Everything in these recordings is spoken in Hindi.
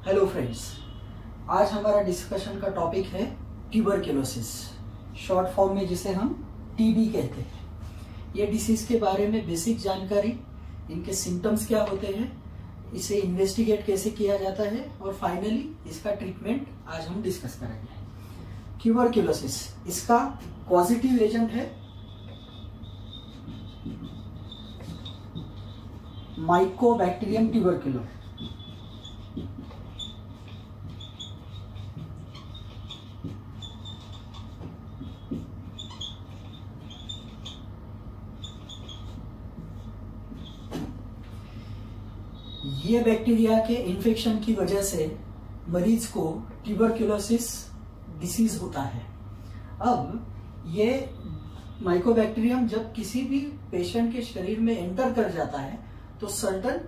हेलो फ्रेंड्स, आज हमारा डिस्कशन का टॉपिक है ट्यूबरक्लोसिस, शॉर्ट फॉर्म में जिसे हम टीबी कहते हैं। ये डिसीज के बारे में बेसिक जानकारी, इनके सिम्टम्स क्या होते हैं, इसे इन्वेस्टिगेट कैसे किया जाता है और फाइनली इसका ट्रीटमेंट आज हम डिस्कस करेंगे। ट्यूबरक्लोसिस, इसका पॉजिटिव एजेंट है माइकोबैक्टीरियम ट्यूबरकुलम। ये बैक्टीरिया के इन्फेक्शन की वजह से मरीज को ट्यूबरक्लोसिस डिसीज होता है। अब ये माइकोबैक्टीरियम जब किसी भी पेशेंट के शरीर में एंटर कर जाता है तो सर्टन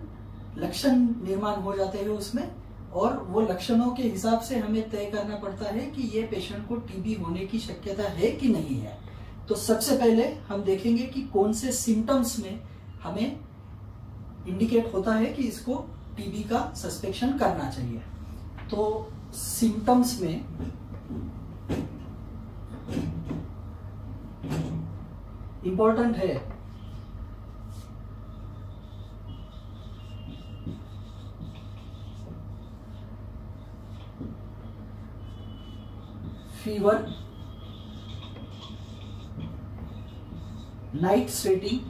लक्षण निर्माण हो जाते हैं उसमें, और वो लक्षणों के हिसाब से हमें तय करना पड़ता है कि ये पेशेंट को टीबी होने की शक्यता है कि नहीं है। तो सबसे पहले हम देखेंगे कि कौन से सिम्टम्स में हमें इंडिकेट होता है कि इसको टीबी का सस्पेक्शन करना चाहिए। तो सिम्टम्स में इंपॉर्टेंट है फीवर, नाइट स्वेटिंग,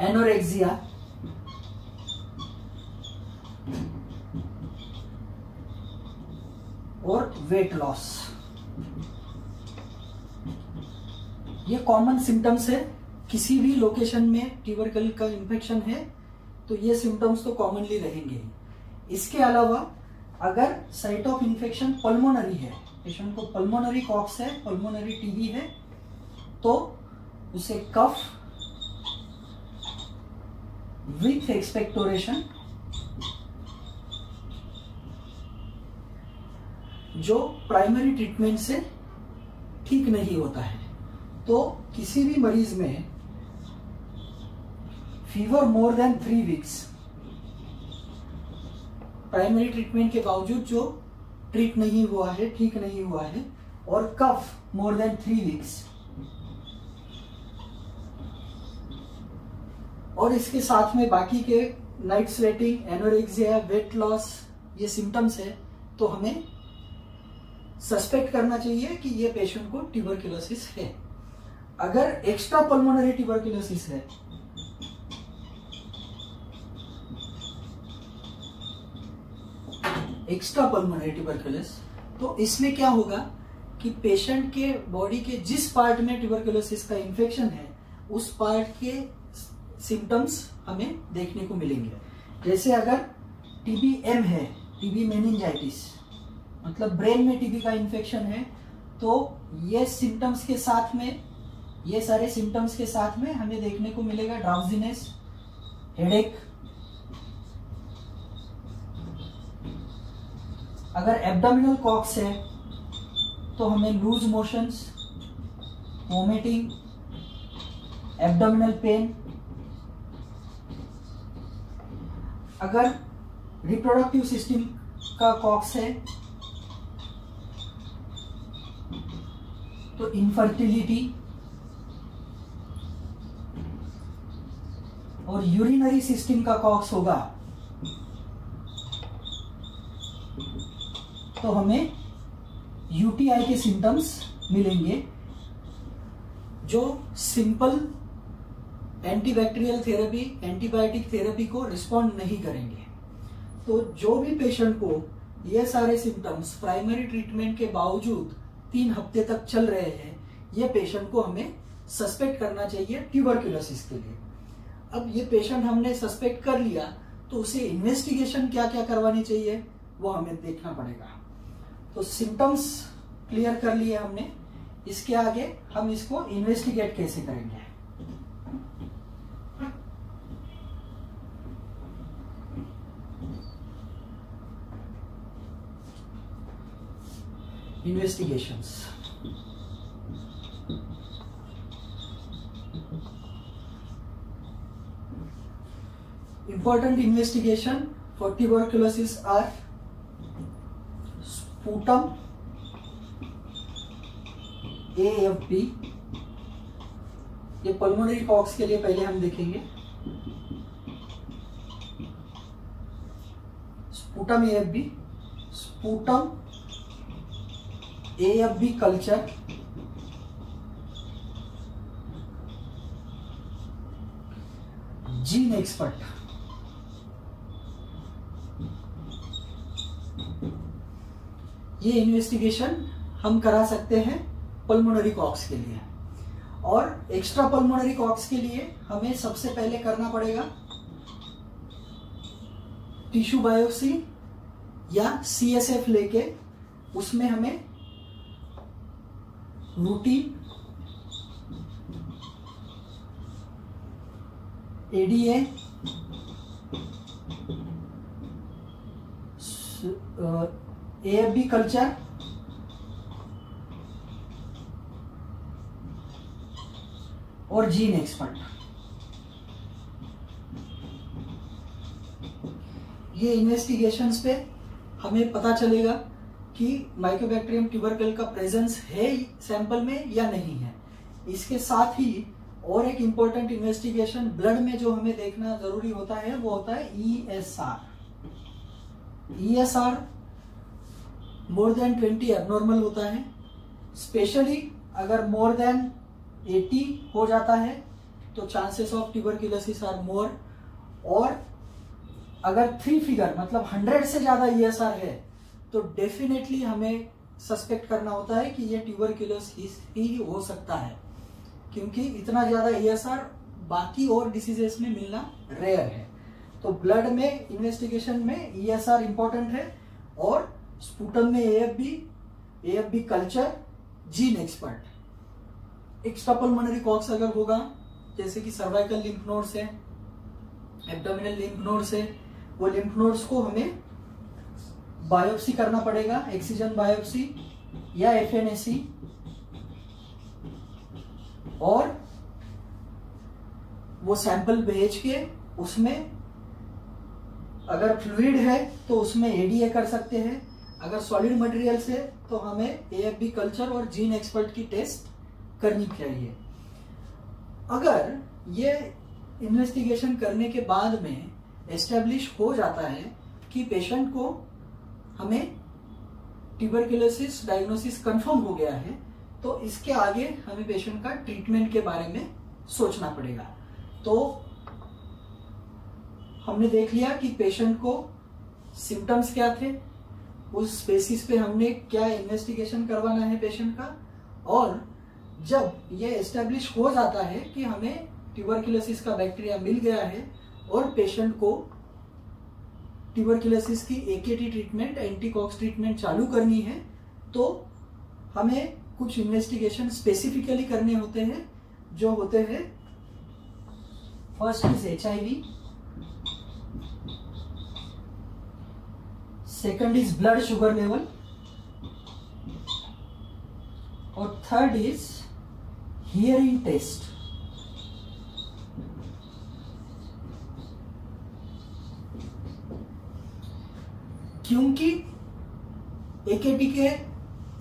एनोरेक्सिया, और वेट लॉस। ये कॉमन सिम्टम्स है। किसी भी लोकेशन में ट्यूबरकल का इन्फेक्शन है तो ये सिम्टम्स तो कॉमनली रहेंगे। इसके अलावा अगर साइट ऑफ इन्फेक्शन पल्मोनरी है, पेशेंट को पल्मोनरी कॉक्स है, पल्मोनरी टीबी है, तो उसे कफ विथ एक्सपेक्टोरेशन, जो प्राइमरी ट्रीटमेंट से ठीक नहीं होता है। तो किसी भी मरीज में fever more than 3 weeks, primary treatment के बावजूद जो ट्रीट नहीं हुआ है, ठीक नहीं हुआ है, और कफ मोर देन 3 वीक्स, और इसके साथ में बाकी के night sweating, anorexia, weight loss, ये सिम्टम्स है, तो हमें सस्पेक्ट करना चाहिए कि ये पेशेंट को ट्यूबरक्लोसिस है। अगर एक्स्ट्रा पल्मोनरी ट्यूबरक्लोसिस है, एक्स्ट्रा पल्मोनरी ट्यूबरकुलोसिस, तो इसमें क्या होगा कि पेशेंट के बॉडी के जिस पार्ट में ट्यूबरकुलोसिस का इन्फेक्शन है उस पार्ट के सिम्टम्स हमें देखने को मिलेंगे। जैसे अगर टीबी एम है, टीबी मेनिंजाइटिस, मतलब ब्रेन में टीबी का इन्फेक्शन है, तो ये सिम्टम्स के साथ में, ये सारे सिम्टम्स के साथ में हमें देखने को मिलेगा ड्राउजीनेस, हेडेक। अगर एब्डोमिनल कॉक्स है तो हमें loose motions, vomiting, abdominal pain. अगर रिप्रोडक्टिव सिस्टम का कॉक्स है तो इनफर्टिलिटी, और यूरिनरी सिस्टम का कॉक्स होगा तो हमें यूटीआई के सिम्टम्स मिलेंगे, जो simple antibacterial therapy, antibiotic therapy को रिस्पॉन्ड नहीं करेंगे। तो जो भी पेशेंट को ये सारे सिम्टम्स प्राइमरी ट्रीटमेंट के बावजूद 3 हफ्ते तक चल रहे हैं, ये पेशेंट को हमें सस्पेक्ट करना चाहिए ट्यूबरकुलोसिस के लिए। अब ये पेशेंट हमने सस्पेक्ट कर लिया तो उसे इन्वेस्टिगेशन क्या क्या करवानी चाहिए वो हमें देखना पड़ेगा। तो सिम्टम्स क्लियर कर लिए हमने, इसके आगे हम इसको इन्वेस्टिगेट कैसे करेंगे। Investigations. Important investigation for tuberculosis are sputum, AFP, ये पल्मोनरी कॉक्स के लिए पहले हम देखेंगे। Sputum AFB, sputum AFB culture, gene expert. ये इन्वेस्टिगेशन हम करा सकते हैं पल्मोनरी कॉक्स के लिए। और एक्स्ट्रा पल्मोनरी कॉक्स के लिए हमें सबसे पहले करना पड़ेगा टिश्यू बायोप्सी या CSF लेके उसमें हमें रूटीन ADA, AFB कल्चर और जीन एक्सपर्ट, ये इन्वेस्टिगेशंस पे हमें पता चलेगा कि माइकोबैक्टीरियम ट्यूबरकल का प्रेजेंस है सैंपल में या नहीं है। इसके साथ ही और एक इंपॉर्टेंट इन्वेस्टिगेशन ब्लड में जो हमें देखना जरूरी होता है वो होता है ESR। ESR more than 20 abnormal होता है, स्पेशली अगर मोर देन 80 हो जाता है तो chances of tuberculosis are more. और अगर 3 फिगर मतलब 100 से ज्यादा ESR है तो डेफिनेटली हमें सस्पेक्ट करना होता है कि ये ट्यूबरकुलोसिस ही हो सकता है, क्योंकि इतना ज्यादा ESR बाकी और डिसीजेस में मिलना रेयर है। तो ब्लड में इन्वेस्टिगेशन में ESR इंपॉर्टेंट है और स्पूटम में AFB culture, gene expert. Extra pulmonary Koch's अगर होगा जैसे कि सर्वाइकल लिम्फ नोड्स है, एब्डोमिनल लिम्फ नोड्स है, वो लिम्फ नोड्स को हमें बायोप्सी करना पड़ेगा, एक्सीजन बायोप्सी या FNAC। और वो सैंपल भेज के उसमें अगर फ्लूइड है तो उसमें ADA कर सकते हैं, अगर सॉलिड मटेरियल से तो हमें AFB कल्चर और जीन एक्सपर्ट की टेस्ट करनी चाहिए। अगर ये इन्वेस्टिगेशन करने के बाद में एस्टेब्लिश हो जाता है कि पेशेंट को हमें ट्यूबरकुलोसिस डायग्नोसिस कंफर्म हो गया है तो इसके आगे हमें पेशेंट का ट्रीटमेंट के बारे में सोचना पड़ेगा। तो हमने देख लिया कि पेशेंट को सिम्टम्स क्या थे, उस बेसिस पे हमने क्या इन्वेस्टिगेशन करवाना है पेशेंट का। और जब ये एस्टेब्लिश हो जाता है कि हमें ट्यूबरकुलोसिस का बैक्टीरिया मिल गया है और पेशेंट को ट्यूबरकुलोसिस की AKT ट्रीटमेंट, एंटीकॉक्स ट्रीटमेंट चालू करनी है, तो हमें कुछ इन्वेस्टिगेशन स्पेसिफिकली करने होते हैं, जो होते हैं first is HIV, second is blood sugar level और थर्ड इज हियरिंग टेस्ट। क्योंकि AKT के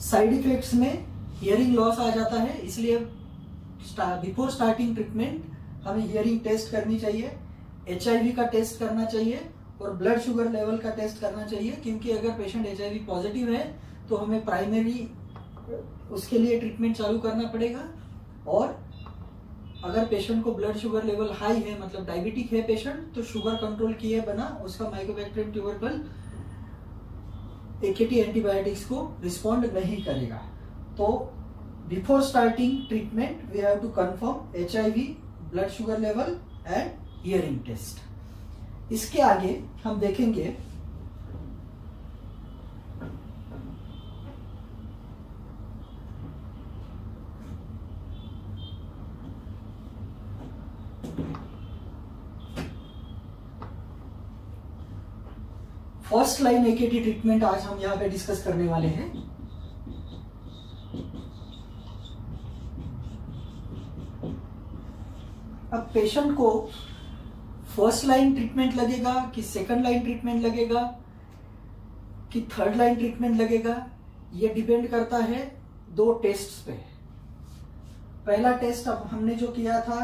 साइड इफेक्ट्स में हियरिंग लॉस आ जाता है, इसलिए बिफोर स्टार्टिंग ट्रीटमेंट हमें हियरिंग टेस्ट करनी चाहिए, HIV का टेस्ट करना चाहिए और ब्लड शुगर लेवल का टेस्ट करना चाहिए। क्योंकि अगर पेशेंट HIV पॉजिटिव है तो हमें प्राइमरी उसके लिए ट्रीटमेंट चालू करना पड़ेगा। और अगर पेशेंट को ब्लड शुगर लेवल हाई है, मतलब डायबिटिक है पेशेंट, तो शुगर कंट्रोल किए बिना उसका माइकोबैक्टीरियम ट्यूबरकल AKT एंटीबायोटिक्स को रिस्पॉन्ड नहीं करेगा। तो before starting treatment we have to confirm HIV, blood sugar level and hearing test. इसके आगे हम देखेंगे फर्स्ट लाइन AKT ट्रीटमेंट आज हम यहां पे डिस्कस करने वाले हैं। अब पेशेंट को फर्स्ट लाइन ट्रीटमेंट लगेगा कि सेकंड लाइन ट्रीटमेंट लगेगा कि थर्ड लाइन ट्रीटमेंट लगेगा, ये डिपेंड करता है 2 टेस्ट्स पे। पहला टेस्ट अब हमने जो किया था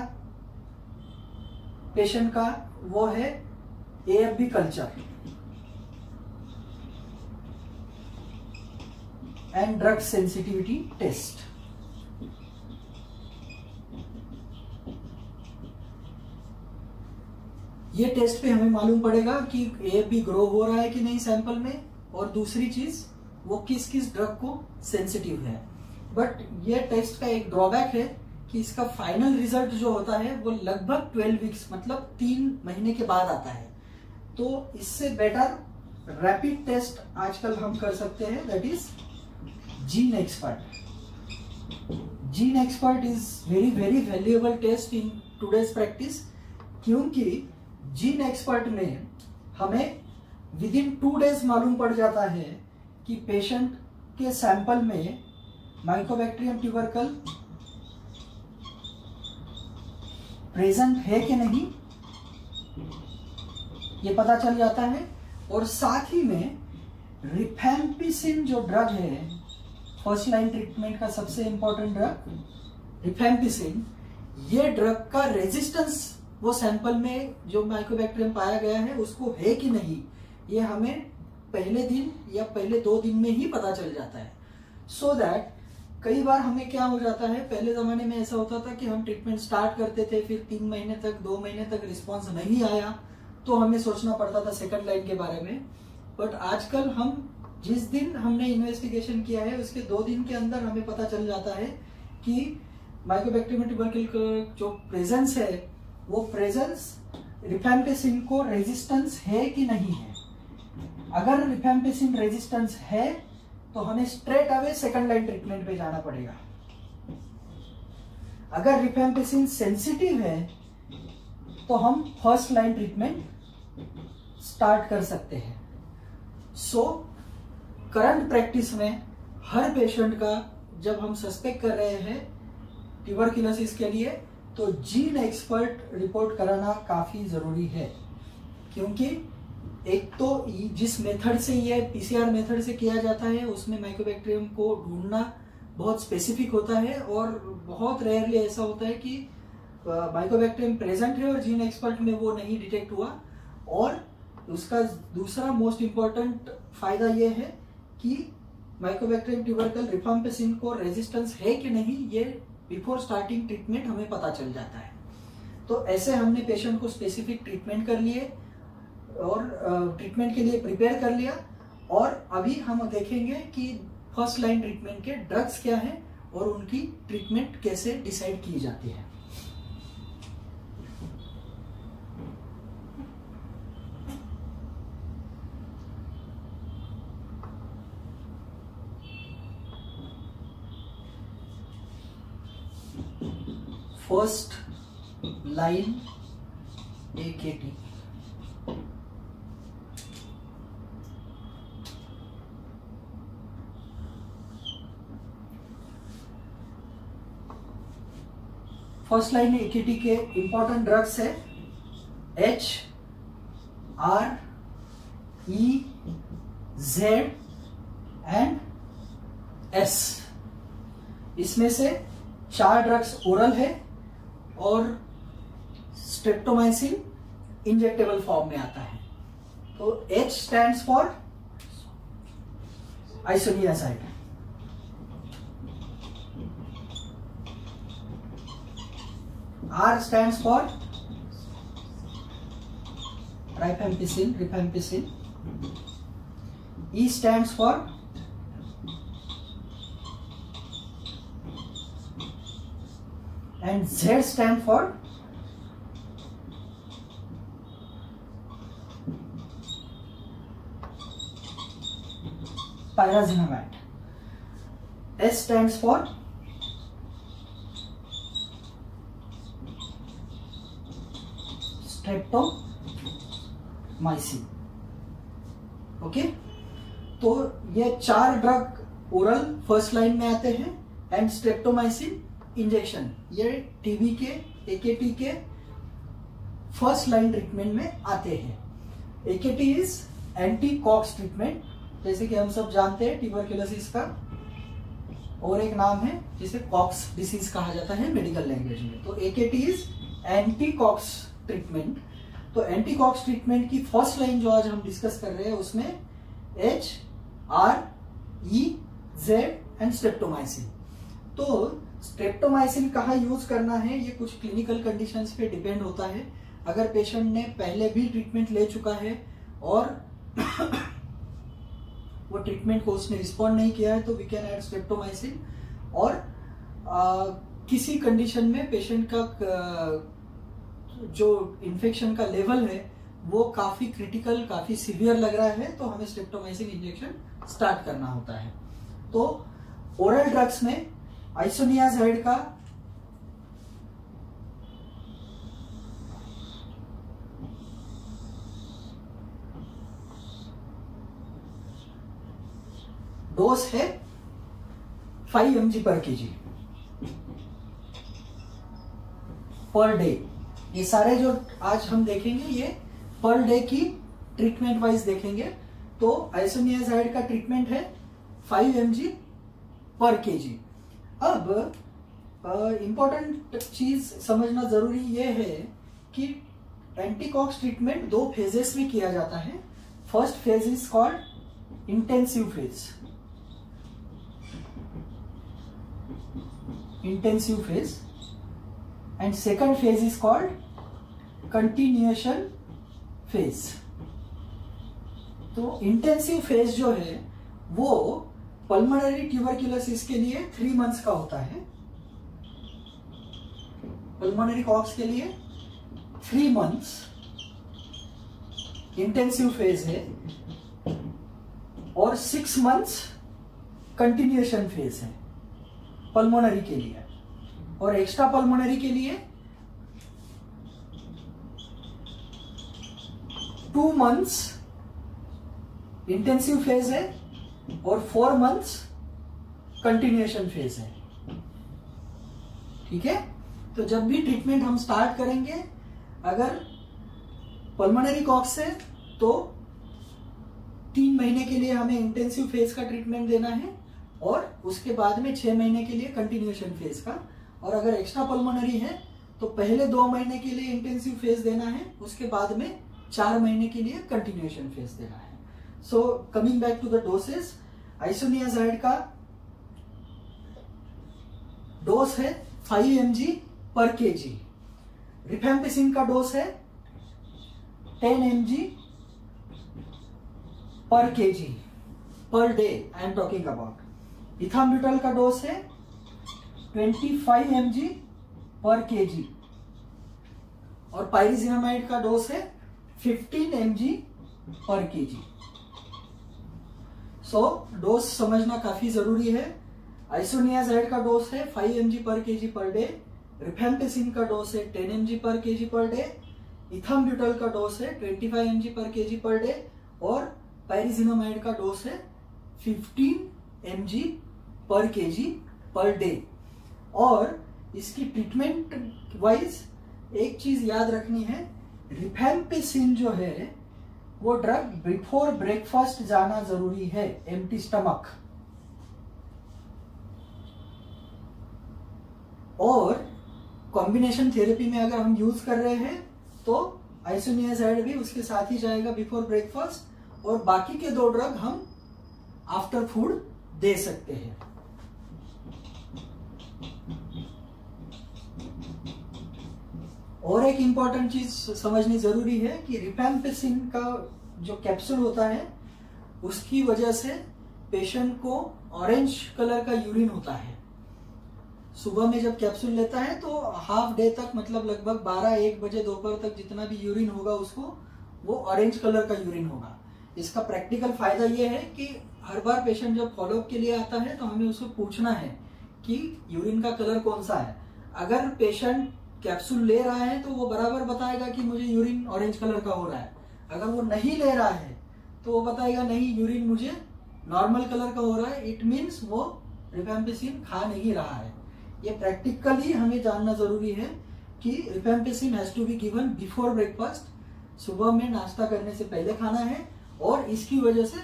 पेशेंट का वो है AFB culture and drug sensitivity test. ये टेस्ट पे हमें मालूम पड़ेगा कि AFB ग्रो हो रहा है कि नहीं सैंपल में, और दूसरी चीज वो किस किस ड्रग को सेंसिटिव है। बट ये टेस्ट का एक ड्रॉबैक है कि इसका फाइनल रिजल्ट जो होता है वो लगभग 12 वीक्स मतलब 3 महीने के बाद आता है। तो इससे बेटर रैपिड टेस्ट आजकल हम कर सकते हैं, that is GeneXpert. GeneXpert is very very valuable test in today's practice, क्योंकि जीन एक्सपर्ट में हमें विद इन 2 डेज मालूम पड़ जाता है कि पेशेंट के सैंपल में माइकोबैक्टीरियम ट्यूबरकल प्रेजेंट है कि नहीं, ये पता चल जाता है। और साथ ही में रिफैम्पिसिन जो ड्रग है, फर्स्ट लाइन ट्रीटमेंट का सबसे इंपॉर्टेंट ड्रग रिफैम्पिसिन, ये ड्रग का रेजिस्टेंस वो सैंपल में जो माइकोबैक्टीरियम पाया गया है उसको है कि नहीं, ये हमें पहले दिन या पहले 2 दिन में ही पता चल जाता है। सो दैट कई बार हमें क्या हो जाता है, पहले जमाने में ऐसा होता था कि हम ट्रीटमेंट स्टार्ट करते थे, फिर 3 महीने तक 2 महीने तक रिस्पॉन्स नहीं आया तो हमें सोचना पड़ता था सेकंड लाइन के बारे में। बट आजकल हम जिस दिन हमने इन्वेस्टिगेशन किया है उसके 2 दिन के अंदर हमें पता चल जाता है कि माइकोबैक्टीरियम ट्यूबरकल का जो प्रेजेंस है वो प्रेजेंस रिफैम्पिसिन को रेजिस्टेंस है कि नहीं है। अगर रिफैम्पिसिन रेजिस्टेंस है तो हमें straight away second line treatment पे जाना पड़ेगा। अगर रिफैम्पिसिन सेंसिटिव है तो हम फर्स्ट लाइन ट्रीटमेंट स्टार्ट कर सकते हैं। सो करंट प्रैक्टिस में हर पेशेंट का जब हम सस्पेक्ट कर रहे हैं ट्यूबरकुलोसिस के लिए तो जीन एक्सपर्ट रिपोर्ट कराना काफी जरूरी है, क्योंकि एक तो जिस मेथड से ये PCR मेथड से किया जाता है उसमें माइकोबैक्टीरियम को ढूंढना बहुत स्पेसिफिक होता है और बहुत रेयरली ऐसा होता है कि माइकोबैक्टीरियम प्रेजेंट है और जीन एक्सपर्ट में वो नहीं डिटेक्ट हुआ। और उसका दूसरा मोस्ट इम्पोर्टेंट फायदा ये है कि माइकोबैक्टीरियम ट्यूबरकल रिफैम्पिसिन को रेजिस्टेंस है कि नहीं ये बिफोर स्टार्टिंग ट्रीटमेंट हमें पता चल जाता है। तो ऐसे हमने पेशेंट को स्पेसिफिक ट्रीटमेंट कर लिए और ट्रीटमेंट के लिए प्रिपेयर कर लिया। और अभी हम देखेंगे कि फर्स्ट लाइन ट्रीटमेंट के ड्रग्स क्या हैं और उनकी ट्रीटमेंट कैसे डिसाइड की जाती है। First line AKT, first line AKT के इंपॉर्टेंट ड्रग्स है H, R, E, Z and S। इसमें से 4 ड्रग्स ओरल है और स्ट्रेप्टोमाइसिन इंजेक्टेबल फॉर्म में आता है। तो H stands for isoniazid, R stands for rifampicin, E stands for and Z stand for pyrazinamide, S stands for streptomycin. Okay, तो ये 4 ड्रग ओरल फर्स्ट लाइन में आते हैं एंड स्ट्रेप्टोमाइसिन इंजेक्शन ये टीबी के AKT के फर्स्ट लाइन ट्रीटमेंट में आते हैं। AKT is anti Koch's treatment, जैसे कि हम सब जानते हैं ट्यूबरक्यूलोसिस का और एक नाम है जिसे कॉक्स डिसीज कहा जाता है मेडिकल लैंग्वेज में। तो AKT is anti Koch's treatment. तो एंटी कॉक्स ट्रीटमेंट की फर्स्ट लाइन जो आज हम डिस्कस कर रहे हैं उसमें H, R, E, Z and streptomycin. तो स्ट्रेप्टोमाइसिन कहाँ यूज करना है ये कुछ क्लिनिकल कंडीशंस पे डिपेंड होता है। अगर पेशेंट ने पहले भी ट्रीटमेंट ले चुका है और वो ट्रीटमेंट को उसने रिस्पॉन्ड नहीं किया है तो वी कैन ऐड स्ट्रेप्टोमाइसिन। और किसी कंडीशन में पेशेंट का जो इन्फेक्शन का लेवल है वो काफी क्रिटिकल, काफी सीवियर लग रहा है तो हमें स्ट्रेप्टोमाइसिन इंजेक्शन स्टार्ट करना होता है। तो ओरल ड्रग्स में आइसोनियाज़ाइड का डोज है 5 mg पर kg पर डे। ये सारे जो आज हम देखेंगे ये पर डे की ट्रीटमेंट वाइज देखेंगे। तो आइसोनियाज़ाइड का ट्रीटमेंट है 5 mg पर kg। अब इंपॉर्टेंट चीज समझना जरूरी ये है कि एंटीकॉक्स ट्रीटमेंट 2 फेजेस में किया जाता है। First phase is called intensive phase, and second phase is called continuation phase. तो इंटेंसिव फेज जो है वो पल्मोनरी ट्यूबरक्यूलोसिस के लिए 3 मंथ्स का होता है। पल्मोनरी कॉक्स के लिए 3 मंथ्स इंटेंसिव फेज है और 6 मंथ्स कंटिन्यूएशन फेज है पल्मोनरी के लिए। और एक्स्ट्रा पल्मोनरी के लिए 2 मंथ्स इंटेंसिव फेज है और 4 मंथ्स कंटिन्यूएशन फेज है। ठीक है, तो जब भी ट्रीटमेंट हम स्टार्ट करेंगे अगर पल्मोनरी कॉक्स है तो 3 महीने के लिए हमें इंटेंसिव फेज का ट्रीटमेंट देना है और उसके बाद में 6 महीने के लिए कंटिन्यूएशन फेज का। और अगर एक्स्ट्रा पल्मोनरी है तो पहले 2 महीने के लिए इंटेंसिव फेज देना है, उसके बाद में 4 महीने के लिए कंटिन्यूएशन फेज देना है। So coming back to the doses, isoniazid का डोज है 5 mg पर kg। रिफेम्पिसिन का डोज है 10 mg पर kg पर day I am talking about. Ethambutol का डोज है 25 mg पर kg और पायरिजिनामाइड का डोज है 15 mg पर kg। सो डोज समझना काफी जरूरी है। आइसोनियाज़ाइड का डोज है 5 mg पर kg पर डे, रिफेम्पिसिन का डोज है 10 mg पर kg पर डे, इथाम्ब्यूटल का डोज है 25 mg पर kg पर डे और पायरिजिनामाइड का डोज है 15 mg पर kg पर डे। और इसकी ट्रीटमेंट वाइज एक चीज याद रखनी है, रिफेम्पिसिन जो है वो ड्रग बिफोर ब्रेकफास्ट जाना जरूरी है, एम्प्टी स्टमक। और कॉम्बिनेशन थेरेपी में अगर हम यूज कर रहे हैं तो आइसोनियाज़ाइड भी उसके साथ ही जाएगा बिफोर ब्रेकफास्ट और बाकी के 2 ड्रग हम आफ्टर फूड दे सकते हैं। और एक इंपॉर्टेंट चीज समझनी जरूरी है कि रिफेम्पिसिन का जो कैप्सूल होता है उसकी वजह से पेशेंट को ऑरेंज कलर का यूरिन होता है। सुबह में जब कैप्सूल लेता है तो हाफ डे तक, मतलब लगभग 12-1 बजे दोपहर तक जितना भी यूरिन होगा उसको वो ऑरेंज कलर का यूरिन होगा। इसका प्रैक्टिकल फायदा ये है कि हर बार पेशेंट जब फॉलोअप के लिए आता है तो हमें उसको पूछना है कि यूरिन का कलर कौन सा है। अगर पेशेंट कैप्सूल ले रहा है तो वो बराबर बताएगा कि मुझे यूरिन ऑरेंज कलर का हो रहा है। अगर वो नहीं ले रहा है तो वो बताएगा नहीं, यूरिन मुझे नॉर्मल कलर का हो रहा है। इट मीन्स वो रिफेम्पिसिन खा नहीं रहा है। ये प्रैक्टिकली हमें जानना जरूरी है कि rifampicin has to be given before breakfast, सुबह में नाश्ता करने से पहले खाना है, और इसकी वजह से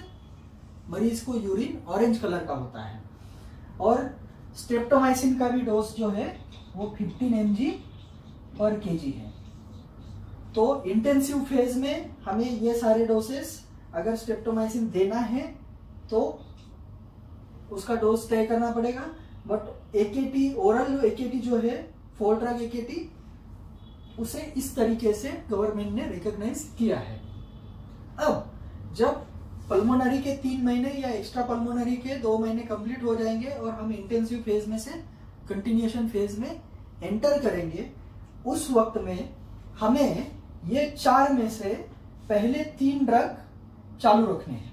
मरीज को यूरिन ऑरेंज कलर का होता है। और स्ट्रेप्टोमाइसिन का भी डोज जो है वो 15 mg पर kg है। तो इंटेंसिव फेज में हमें ये सारे डोसेस अगर स्ट्रेप्टोमाइसिन देना है तो उसका डोज तय करना पड़ेगा। बट AKT ओरल AKT जो है 4 ड्रग AKT, उसे इस तरीके से गवर्नमेंट ने रिकॉग्नाइज किया है। अब जब पल्मोनरी के 3 महीने या एक्स्ट्रा पल्मोनरी के 2 महीने कंप्लीट हो जाएंगे और हम इंटेंसिव फेज में से कंटिन्यूएशन फेज में एंटर करेंगे, उस वक्त में हमें ये 4 में से पहले 3 ड्रग चालू रखने हैं।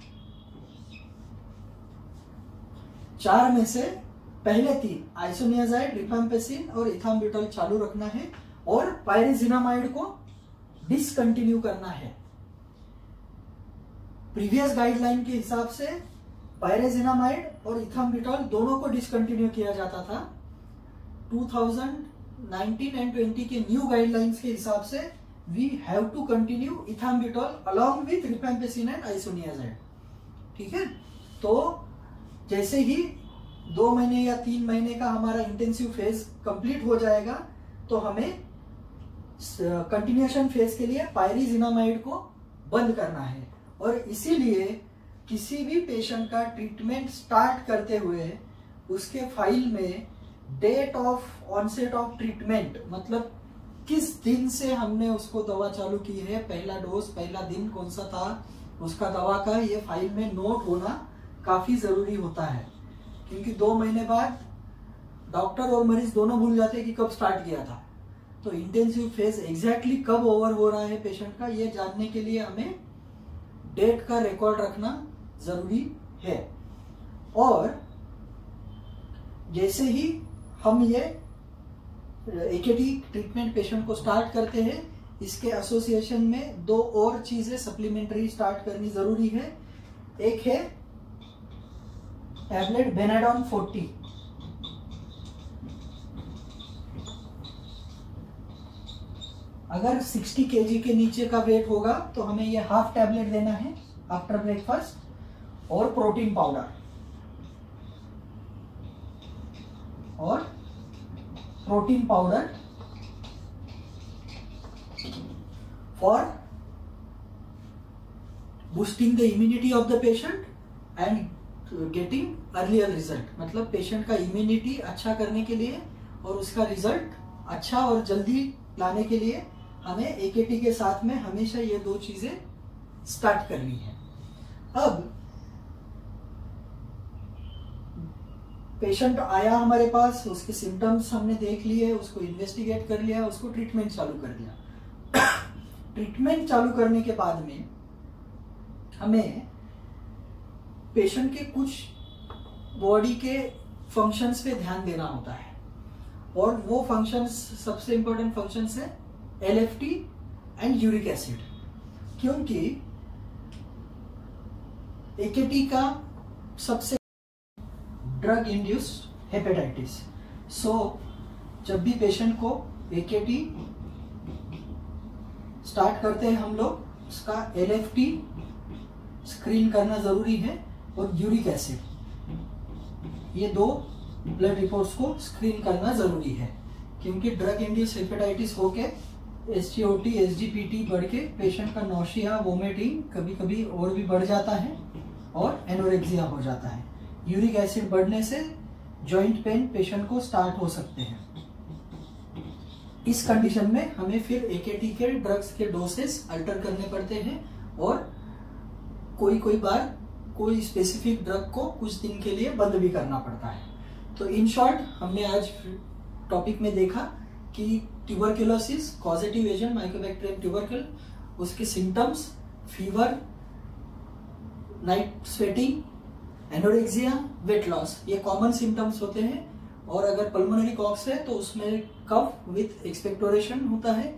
4 में से पहले 3 आइसोनियाजाइड, रिफेम्पिसिन और इथाम्ब्यूटॉल चालू रखना है, और पायरेजिनामाइड को डिसकंटिन्यू करना है। प्रीवियस गाइडलाइन के हिसाब से पायरेजिनामाइड और इथाम्ब्यूटॉल दोनों को डिसकंटिन्यू किया जाता था। 2019 एंड 20 के न्यू गाइडलाइंस के हिसाब से we have to continue ethambutol along with rifampicin and isoniazid. ठीक है, तो जैसे ही 2 महीने या 3 महीने का हमारा इंटेंसिव फेज कंप्लीट हो जाएगा तो हमें कंटिन्यूएशन फेज के लिए पायरेजिनामाइड को बंद करना है। और इसीलिए किसी भी पेशेंट का ट्रीटमेंट स्टार्ट करते हुए उसके फाइल में date of onset of treatment, मतलब किस दिन से हमने उसको दवा चालू की है, पहला डोज, पहला दिन कौन सा था उसका दवा का, ये फाइल में नोट होना काफी जरूरी होता है। क्योंकि 2 महीने बाद डॉक्टर और मरीज दोनों भूल जाते हैं कि कब स्टार्ट किया था। तो इंटेंसिव फेज एग्जैक्टली कब ओवर हो रहा है पेशेंट का, ये जानने के लिए हमें डेट का रिकॉर्ड रखना जरूरी है। और जैसे ही हम ये AKT ट्रीटमेंट पेशेंट को स्टार्ट करते हैं, इसके एसोसिएशन में 2 और चीजें सप्लीमेंट्री स्टार्ट करनी जरूरी है। एक है टैबलेट बेनाडॉन 40, अगर 60 kg के नीचे का वेट होगा तो हमें ये हाफ टैबलेट देना है आफ्टर ब्रेकफास्ट, और प्रोटीन पाउडर, और protein powder for boosting the immunity of the patient and getting earlier result. मतलब पेशेंट का इम्यूनिटी अच्छा करने के लिए और उसका रिजल्ट अच्छा और जल्दी लाने के लिए हमें AKT के साथ में हमेशा ये 2 चीजें स्टार्ट करनी है। अब पेशेंट आया हमारे पास, उसके सिम्टम्स हमने देख लिए, उसको इन्वेस्टिगेट कर लिया, उसको ट्रीटमेंट चालू कर दिया। ट्रीटमेंट चालू करने के बाद में हमें पेशेंट के कुछ बॉडी के फंक्शंस पे ध्यान देना होता है, और वो फंक्शंस, सबसे इंपॉर्टेंट फंक्शंस है LFT एंड यूरिक एसिड। क्योंकि AKT का सबसे ड्रग इंड्यूस्ड हेपेटाइटिस, सो जब भी पेशेंट को AKT स्टार्ट करते हैं हम लोग, उसका LFT स्क्रीन करना जरूरी है, और यूरिक एसिड, ये 2 ब्लड रिपोर्ट्स को स्क्रीन करना जरूरी है। क्योंकि ड्रग इंड्यूस्ड हेपेटाइटिस होके SGOT SGPT बढ़ के पेशेंट का नौशिया, वोमिटिंग कभी कभी और भी बढ़ जाता है, और एनोरेक्सिया हो जाता है। यूरिक एसिड बढ़ने से जॉइंट पेन पेशेंट को स्टार्ट हो सकते हैं। इस कंडीशन में हमें फिर AKT के ड्रग्स के डोसेस अल्टर करने पड़ते हैं, और कोई बार कोई स्पेसिफिक ड्रग को कुछ दिन के लिए बंद भी करना पड़ता है। तो इन शॉर्ट हमने आज टॉपिक में देखा कि tuberculosis, causative agent mycobacterium tubercle, उसके symptoms fever, night sweating, anorexia, weight loss, ये कॉमन सिम्टम्स होते हैं। और अगर पल्मोनरी कॉक्स है तो उसमें कफ विथ एक्सपेक्टोरेशन होता है,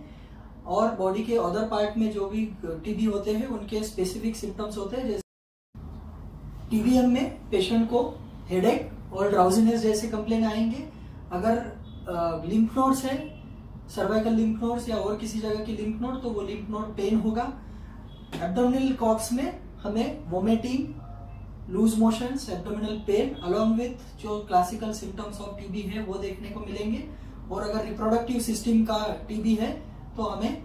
और बॉडी के अदर पार्ट में जो भी TB होते हैं उनके स्पेसिफिक सिम्टम्स होते हैं। जैसे TBM में पेशेंट को हेडेक और ड्राउजीनेस जैसे कंप्लेन आएंगे। अगर लिम्फ नोड्स है, सर्वाइकल लिम्फ नोड्स या और किसी जगह की लिम्फ नोड, तो वो लिम्फ नोड पेन होगा। एब्डोमिनल कॉक्स में हमें vomiting, loose motions, abdominal pain along with जो क्लासिकल सिम्टम्स ऑफ टीबी है वो देखने को मिलेंगे। और अगर रिप्रोडक्टिव सिस्टम का टीबी है तो हमें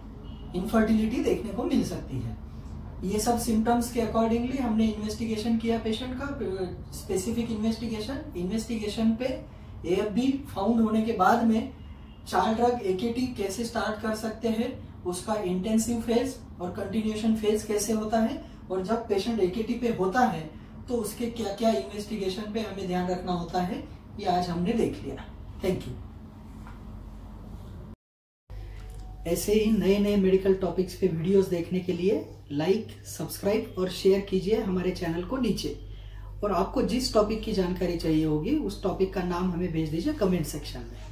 इनफर्टिलिटी देखने को मिल सकती है। ये सब सिम्टम्स के अकॉर्डिंगली हमने इन्वेस्टिगेशन किया पेशेंट का, स्पेसिफिक इन्वेस्टिगेशन पे AFB फाउंड होने के बाद में 4 ड्रग AKT कैसे स्टार्ट कर सकते हैं, उसका इंटेंसिव फेज और कंटिन्यूएशन फेज कैसे होता है, और जब पेशेंट AKT पे होता है तो उसके क्या क्या इन्वेस्टिगेशन पे हमें ध्यान रखना होता है, ये आज हमने देख लिया। Thank you. ऐसे ही नए नए मेडिकल टॉपिक्स पे वीडियोस देखने के लिए लाइक, सब्सक्राइब और शेयर कीजिए हमारे चैनल को नीचे। और आपको जिस टॉपिक की जानकारी चाहिए होगी उस टॉपिक का नाम हमें भेज दीजिए कमेंट सेक्शन में।